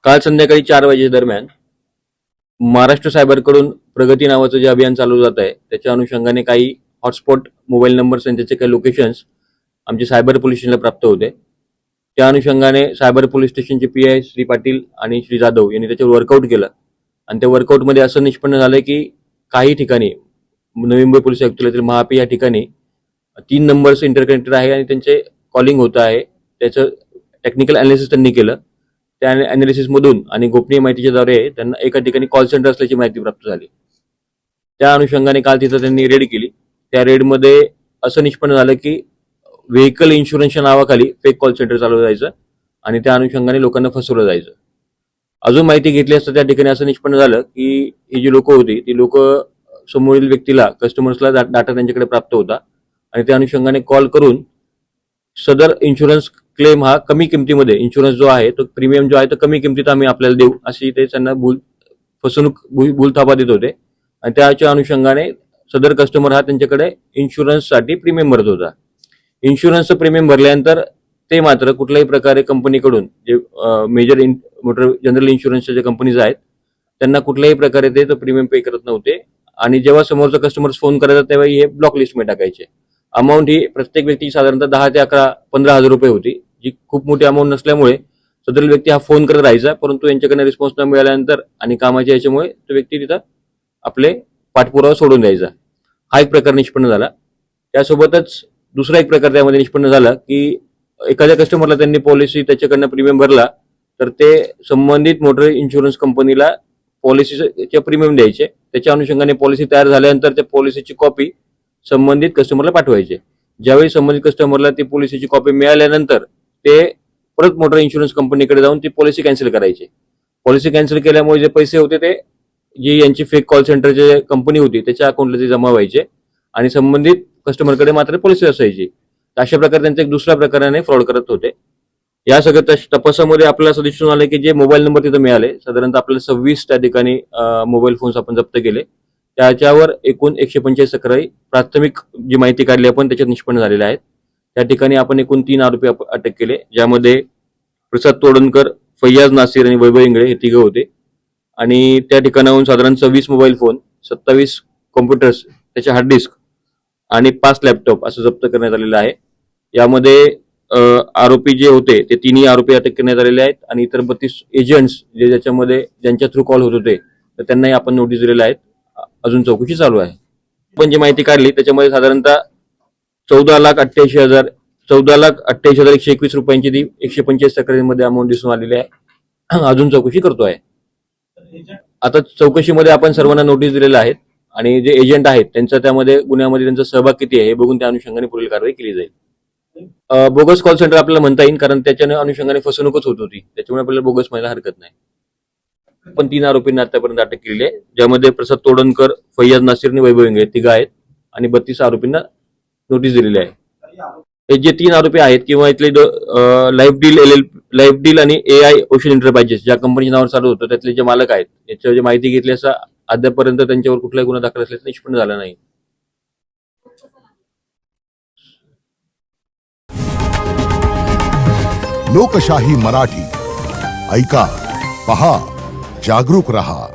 काल संध्याकाळी 4 वाजे दरम्यान महाराष्ट्र सायबरकडून प्रगती नावाचं जे अभियान चालू जात आहे त्याच्या अनुषंगाने काही हॉटस्पॉट मोबाईल नंबर्स आणि त्याचे काही लोकेशन्स आमचे सायबर पोलीस स्टेशनला प्राप्त होते. त्या अनुषंगाने सायबर पोलीस स्टेशनचे PI श्री पाटील आणि श्री जाधव यांनी त्याच्यावर वर्कआउट केलं आणि त्या वर्कआउटमध्ये असं निष्पन्न झालं की काही ठिकाणी नवी मुंबई पोलीस आयुक्तालयातील महापी या ठिकाणी 3 नंबर्स इंटरकनेक्टेड आहे आणि त्यांचे कॉलिंग होत आहे. त्याचं टेक्निकल अनालिसिस त्यांनी केलं. त्या अनालिसिसमधून आणि गोपनीय माहितीच्या द्वारे त्यांना एका ठिकाणी कॉल सेंटर असल्याची माहिती प्राप्त झाली. त्या अनुषंगाने काल तिथं त्यांनी रेड केली. त्या रेडमध्ये असं निष्पन्न झालं की व्हेकल इन्शुरन्सच्या नावाखाली फेक कॉल सेंटर चालवलं जायचं आणि त्या अनुषंगाने लोकांना फसवलं जायचं. अजून माहिती घेतली असता त्या ठिकाणी असं निष्पन्न झालं की ही जी लोक होती ती लोक समोरील व्यक्तीला कस्टमर्सला डाटा त्यांच्याकडे प्राप्त होता आणि त्या अनुषंगाने कॉल करून सदर इन्शुरन्स क्लेम हा कमी किमतीमध्ये इन्शुरन्स जो आहे तो प्रीमियम जो आहे तो कमी किमतीत आम्ही आपल्याला देऊ अशी ते त्यांना भूलथापा देत होते आणि त्याच्या अनुषंगाने सदर कस्टमर हा त्यांच्याकडे इन्शुरन्ससाठी प्रीमियम भरत होता. इन्शुरन्सचं प्रीमियम भरल्यानंतर ते मात्र कुठल्याही प्रकारे कंपनीकडून जे मेजर मोटर जनरल इन्शुरन्सच्या ज्या कंपनीज आहेत त्यांना कुठल्याही प्रकारे ते प्रीमियम पे करत नव्हते आणि जेव्हा समोरचा कस्टमर फोन करायचा तेव्हा हे ब्लॉक लिस्टमध्ये टाकायचे. अमाऊंट ही प्रत्येक व्यक्ती साधारणतः 10 ते 15 हजार रुपये होती, जी खूप मोठी अमाऊंट नसल्यामुळे सदर व्यक्ती हा फोन करत राहायचा, परंतु यांच्याकडे रिस्पॉन्स न मिळाल्यानंतर आणि कामाच्या याच्यामुळे तो व्यक्ती तिथं आपले पाठपुरावा सोडून द्यायचा. हा एक प्रकार निष्पन्न झाला. त्यासोबतच दुसरा एक प्रकार त्यामध्ये निष्पन्न झाला की एखाद्या कस्टमरला त्यांनी पॉलिसी त्याच्याकडनं प्रीमियम भरला तर ते संबंधित मोटर इन्शुरन्स कंपनीला पॉलिसीचे प्रीमियम द्यायचे. त्याच्या अनुषंगाने पॉलिसी तयार झाल्यानंतर त्या पॉलिसीची कॉपी संबंधित कस्टमरला पाठवायचे. ज्यावेळी संबंधित कस्टमरला ती पॉलिसीची कॉपी मिळाल्यानंतर ते परत मोटर इन्शुरन्स कंपनीकडे जाऊन ती पॉलिसी कॅन्सल करायची. पॉलिसी कॅन्सल केल्यामुळे जे पैसे होते ते जी यांची फेक कॉल सेंटरची कंपनी होती त्याच्या अकाउंटला ते जमा व्हायचे आणि संबंधित कस्टमरकडे मात्र पॉलिसी असायची. अशा प्रकारे त्यांचा एक दुसऱ्या प्रकाराने फ्रॉड करत होते. या सगळ्या तपासामध्ये आपल्याला असं दिसून आलं की जे मोबाईल नंबर तिथं मिळाले साधारणतः आपल्याला 26 त्या ठिकाणी मोबाईल फोन्स आपण जप्त केले. त्याच्यावर एकूण 145 तक्रारी प्राथमिक जी माहिती काढली आपण त्याच्यात निष्पन्न झालेल्या आहेत. त्या ठिकाणी आपण एकूण 3 आरोपी अटक केले, ज्यामध्ये प्रसाद तोडणकर, फैयाज नासिर आणि वैभव इंगळे हे तिघं होते आणि त्या ठिकाणाहून साधारण 26 मोबाईल फोन, 27 कॉम्प्युटर्स, त्याचे हार्ड डिस्क आणि 5 लॅपटॉप असं जप्त करण्यात आलेलं आहे. यामध्ये आरोपी जे होते ते 3ही आरोपी अटक करण्यात आलेले आहेत आणि इतर 32 एजंट्स जे ज्याच्यामध्ये ज्यांच्या थ्रू कॉल होत होते तर त्यांनाही आपण नोटीस दिलेल्या आहेत. अजून चौकशी चालू आहे. पण जी माहिती काढली त्याच्यामध्ये साधारणतः 14,28,121 रुपयांची ती 145 तक्रारींमध्ये अमाऊंट दिसून आलेली आहे. अजून चौकशी करतोय. आता चौकशीमध्ये आपण सर्वांना नोटीस दिलेल्या आहेत आणि जे एजंट आहेत त्यांचा त्यामध्ये गुन्ह्यामध्ये त्यांचा सहभाग किती आहे हे बघून त्या अनुषंगाने पुढील कारवाई केली जाईल. बोगस कॉल सेंटर आपल्याला म्हणता येईल कारण त्याच्याने अनुषंगाने फसवणूकच होत होती, त्याच्यामुळे आपल्याला बोगस म्हणायला हरकत नाही. पण 3 आरोपींना आतापर्यंत अटक केलेली आहे, ज्यामध्ये प्रसाद तोडणकर, फैयाज नासिर आणि वैभव इंगळे तिघं आहेत आणि 32 आरोपींना नोटीस दिलेली आहे. हे जे 3 आरोपी आहेत किंवा इथले लाईफ डील आणि AI ओशन एंटरप्राइजेस ज्या कंपनीच्या नावावर चालू होतं त्यातले जे मालक आहेत याच्यावर जे माहिती घेतली असता अद्यापर्यंत त्यांच्यावर कुठलाही गुन्हा दाखल असल्याचं निष्पन्न झाला नाही. लोकशाही मराठी ऐका, पहा, जागरूक रहा.